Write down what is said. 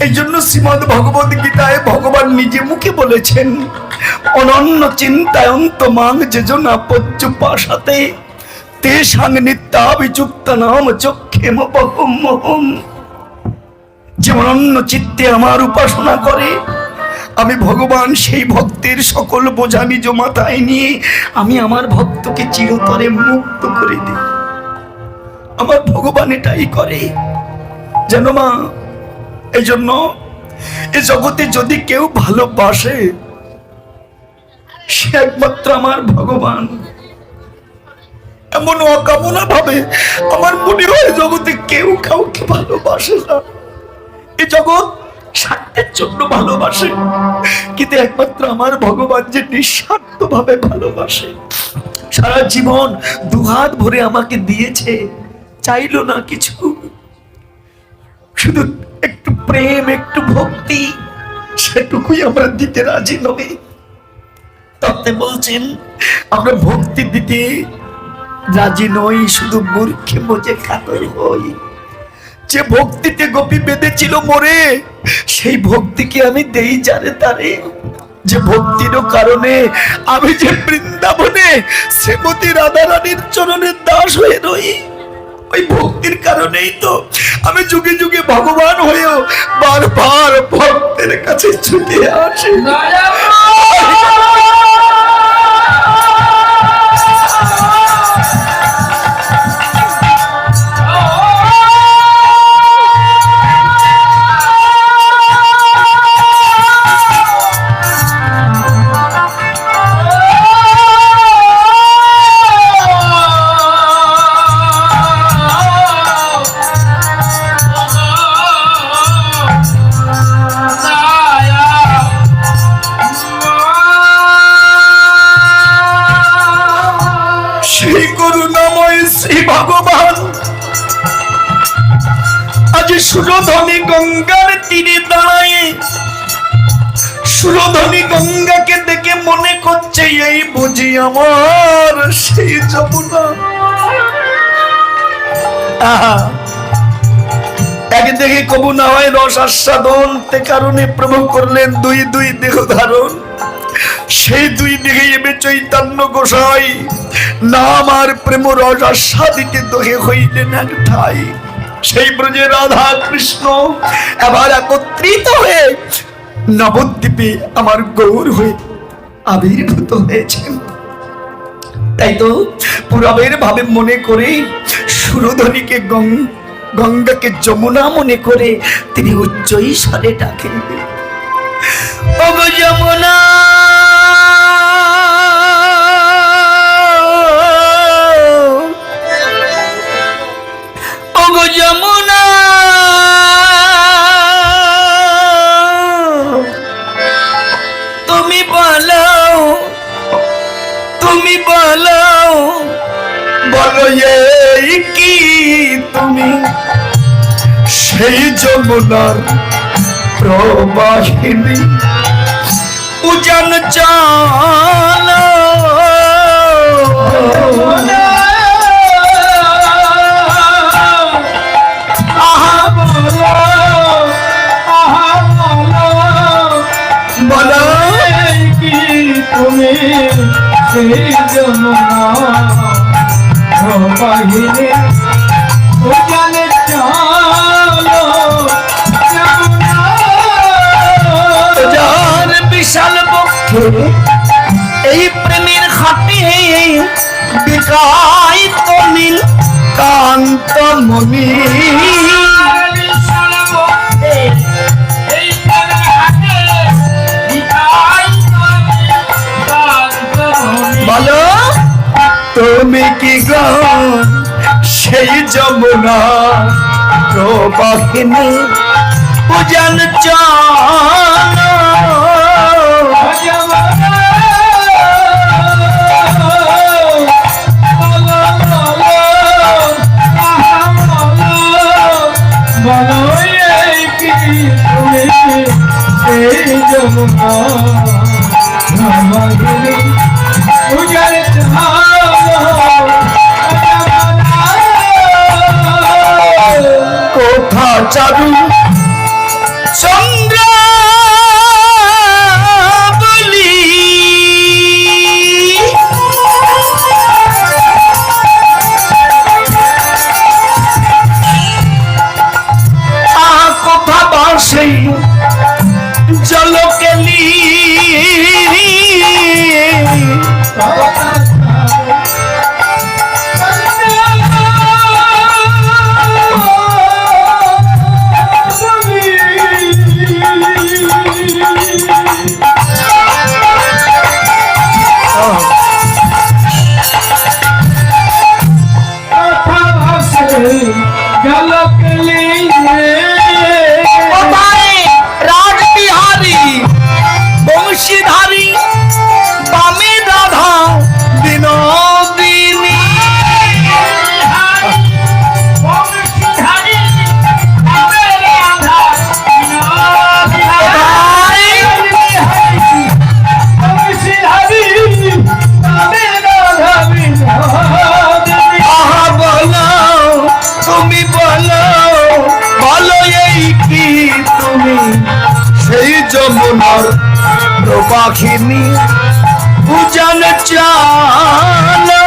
এই জন্য শ্রীমদ্ ভগবত গীতায় ভগবান নিজে মুখে বলেছেন, অনন্য চিন্তায়ন্ত মাং যেজনা পজ্জুপাসাতে তেষাং নিত্যাভিযুক্তানাম চক্ষেম বহম। যে অনন্য চিত্তে আমার উপাসনা করে, আমি ভগবান সেই ভক্তের সকল বোঝা নিজ মাথায় নিয়ে আমি আমার ভক্তকে চিরতরে মুক্ত করে দিই। আমার ভগবান এটাই করে, জানো মা। এই জন্য এ জগতে যদি কেউ ভালোবাসে, সে একমাত্র আমার ভগবান। এমন অকামনা ভাবে আমার মনে হয় জগতে কেউ কাউকে ভালোবাসে না। এই জগৎ স্বার্থের জন্য ভালোবাসে, কিন্তু একমাত্র আমার ভগবান যে নিঃস্বার্থ ভাবে ভালোবাসে। সারা জীবন দুহাত ভরে আমাকে দিয়েছে, চাইলো না কিছু, শুধু একটু প্রেম, একটু ভক্তি, সেটুকুই আমরা দিতে রাজি নই। তাতে বলছেন আমরা ভক্তি দিতে রাজি নই, শুধু মূর্খে মজে কাতর হই। যে ভক্তিতে গোপী বেঁধেছিল মোরে, সেই ভক্তিকে আমি দেই যারে তারে। যে ভক্তির কারণে আমি যে বৃন্দাবনে শ্রীমতী রাধা রানীর চরণের দাস হয়ে রই, ওই ভক্তির কারণেই তো আমি যুগে যুগে ভগবান হয়েও বারবার ভক্তের কাছে ছুটে আসি। ভগবান আজ সুরধনী গঙ্গার তীরে দাঁড়ায়, সুরধনী গঙ্গাকে দেখে মনে করছে এই বুঝি আমার সেই যমুনা। এক দেখে কবু না হয় রস আস্বাদন, তে কারণে প্রভু করলেন দুই দুই দেহ ধারণ। সেই দুই দিকে এবে চৈতন্য গোসাই নাম আর প্রেম রস আস্বাদিতে দোহে হইলেন এক ঠাই। সেই ব্রজে রাধা কৃষ্ণ এবার একত্রিত হয়ে নবদ্বীপে আমার গৌর হয়ে আবির্ভূত হয়েছেন। তাই তো পুরবের ভাবে মনে করে সুরধনীকে গঙ্গাকে যমুনা মনে করে তিনি উচ্চ স্বরে ডাকেন, ও যমুনা যমুনা তুমি বলো, তুমি বলো, বলো এই কি তুমি সেই যমুনার প্রবাহিনী উজান চালো। বলো কি তুমি সেই যমুনা প্রবাহিনী উজান চালো। যার বিশাল বক্ষে এই প্রেমের খাটে বিকায়িত নীল কান্ত মনি, বলো তুমি কি গো সেই যমুনা প্রবাহিনী উজান চালো। বলো কি তুমি সেই যমুনা প্রবাহিনী উজান চালো। কোথা চারু যমুনার প্রবাহিনী উজান চালা